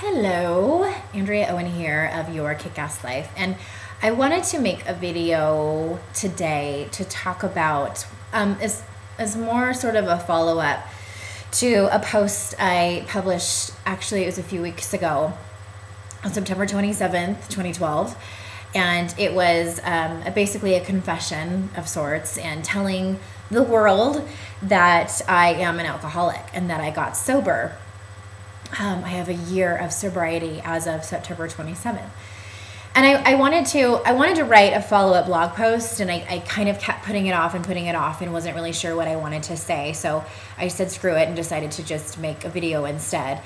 Hello, Andrea Owen here of Your Kick-Ass Life, and I wanted to make a video today to talk about as more sort of a follow-up to a post I published. Actually, it was a few weeks ago on September 27th, 2012, and it was basically a confession of sorts and telling the world that I am an alcoholic and that I got sober. I have a year of sobriety as of September 27th. And I wanted to write a follow-up blog post, and I kind of kept putting it off and wasn't really sure what I wanted to say. So I said screw it and decided to just make a video instead.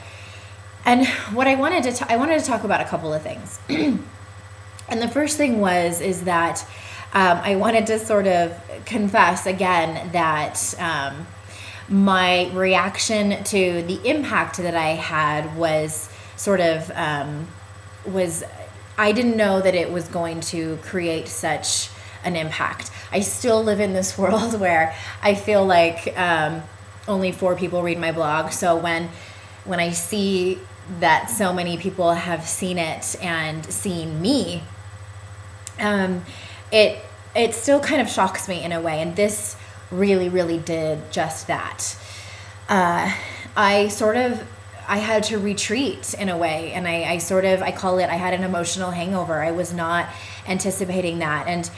And what I wanted to talk about a couple of things. And the first thing is that I wanted to sort of confess again that my reaction to the impact that I had was sort of I didn't know that it was going to create such an impact. I still live in this world where I feel like only 4 people read my blog. So when I see that so many people have seen it and seen me, it still kind of shocks me in a way. And this really did just that. I had to retreat in a way, and I call it, I had an emotional hangover. I was not anticipating that. And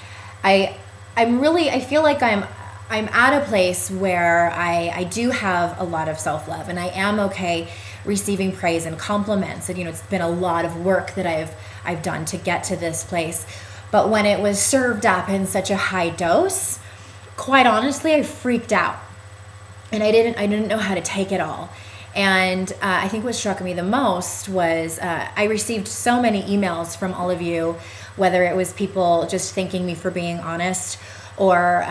I feel like I'm at a place where I do have a lot of self-love, and I am okay receiving praise and compliments. And it's been a lot of work that I've done to get to this place. But when it was served up in such a high dose, quite honestly, I freaked out, and I didn't know how to take it all. And I think what struck me the most was I received so many emails from all of you, whether it was people just thanking me for being honest, or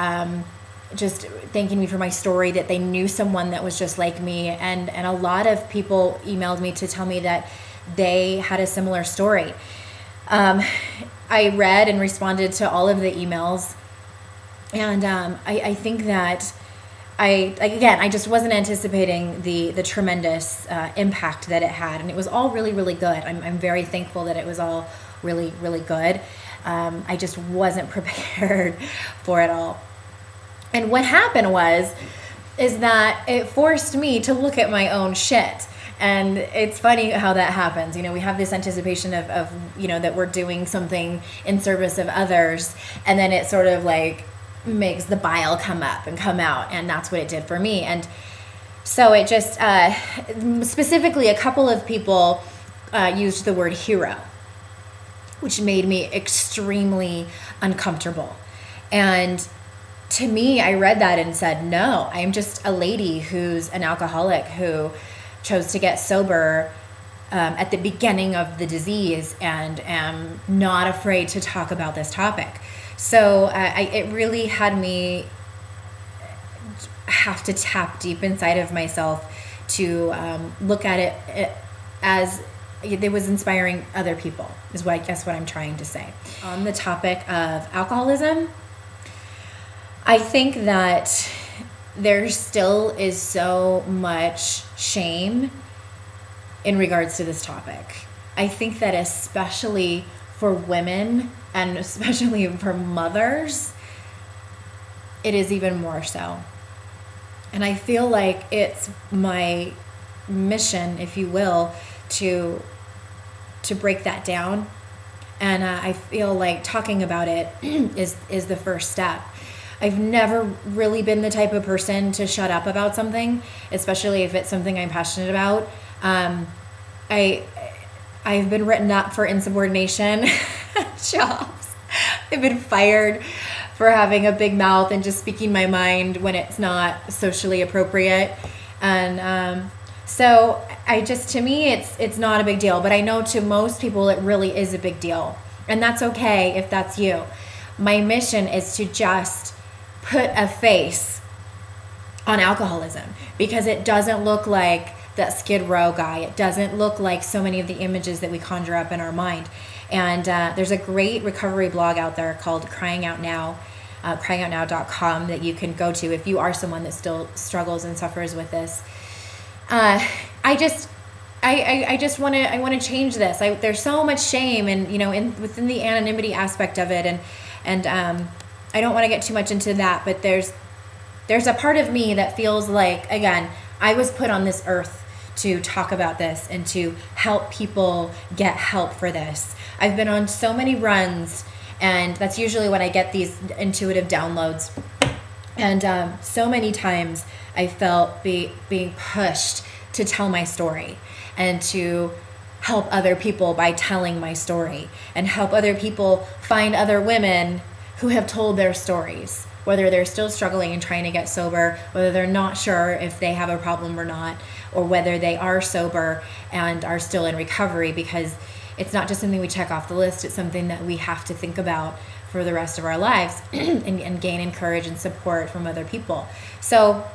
just thanking me for my story, that they knew someone that was just like me. And a lot of people emailed me to tell me that they had a similar story. I read and responded to all of the emails. And I think that I just wasn't anticipating the tremendous impact that it had. And it was all really good. I'm very thankful that it was all really good. I just wasn't prepared for it all. And what happened is that it forced me to look at my own shit. And it's funny how that happens. We have this anticipation of that we're doing something in service of others, and then it sort of like makes the bile come up and come out, and that's what it did for me. And so it just specifically, a couple of people used the word hero, which made me extremely uncomfortable. And to me, I read that and said, no, I'm just a lady who's an alcoholic who chose to get sober at the beginning of the disease, and am not afraid to talk about this topic. So it really had me have to tap deep inside of myself to look at it as it was inspiring other people, is what I'm trying to say. On the topic of alcoholism, I think that there still is so much shame in regards to this topic. I think that especially for women, and especially for mothers, it is even more so. And I feel like it's my mission, if you will, to break that down. And I feel like talking about it is the first step. I've never really been the type of person to shut up about something, especially if it's something I'm passionate about. I've been written up for insubordination jobs. I've been fired for having a big mouth and just speaking my mind when it's not socially appropriate. And so to me, it's not a big deal. But I know to most people, it really is a big deal. And that's okay if that's you. My mission is to just put a face on alcoholism, because it doesn't look like that Skid Row guy. It doesn't look like so many of the images that we conjure up in our mind. And there's a great recovery blog out there called Crying Out Now, cryingoutnow.com, that you can go to if you are someone that still struggles and suffers with this. I I just want to, I want to change this. There's so much shame and, you know, within the anonymity aspect of it. And I don't want to get too much into that, but there's a part of me that feels like, again, I was put on this earth to talk about this and to help people get help for this. I've been on so many runs, and that's usually when I get these intuitive downloads. And so many times I felt being pushed to tell my story and to help other people by telling my story and help other people find other women who have told their stories, whether they're still struggling and trying to get sober, whether they're not sure if they have a problem or not, or whether they are sober and are still in recovery, because it's not just something we check off the list, it's something that we have to think about for the rest of our lives and gain encourage and support from other people. So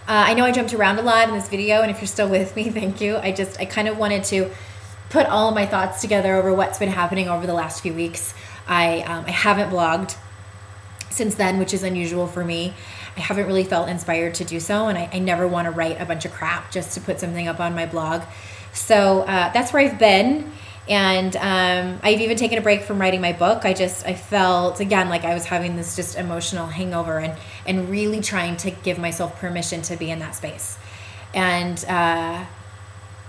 I know I jumped around a lot in this video, and if you're still with me, thank you. I kind of wanted to put all of my thoughts together over what's been happening over the last few weeks. I haven't blogged since then, which is unusual for me. I haven't really felt inspired to do so, and I never want to write a bunch of crap just to put something up on my blog. So that's where I've been, and I've even taken a break from writing my book. I felt, again, like I was having this just emotional hangover and really trying to give myself permission to be in that space. And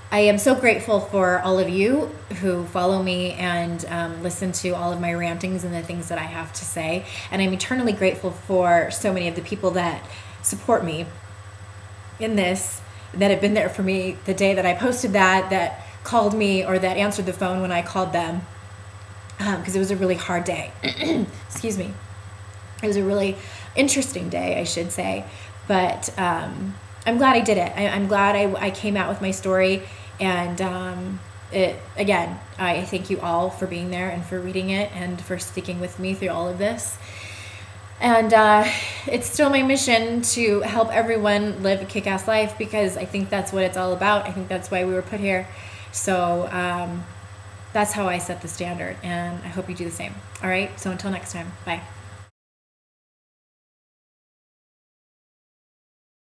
I am so grateful for all of you who follow me and listen to all of my rantings and the things that I have to say. And I'm eternally grateful for so many of the people that support me in this, that have been there for me the day that I posted that called me or that answered the phone when I called them, because it was a really hard day. Excuse me. It was a really interesting day, I should say. But I'm glad I did it. I'm glad I came out with my story, and again, I thank you all for being there and for reading it and for sticking with me through all of this. And it's still my mission to help everyone live a kick-ass life, because I think that's what it's all about. I think that's why we were put here. So that's how I set the standard, and I hope you do the same. All right, so until next time, bye.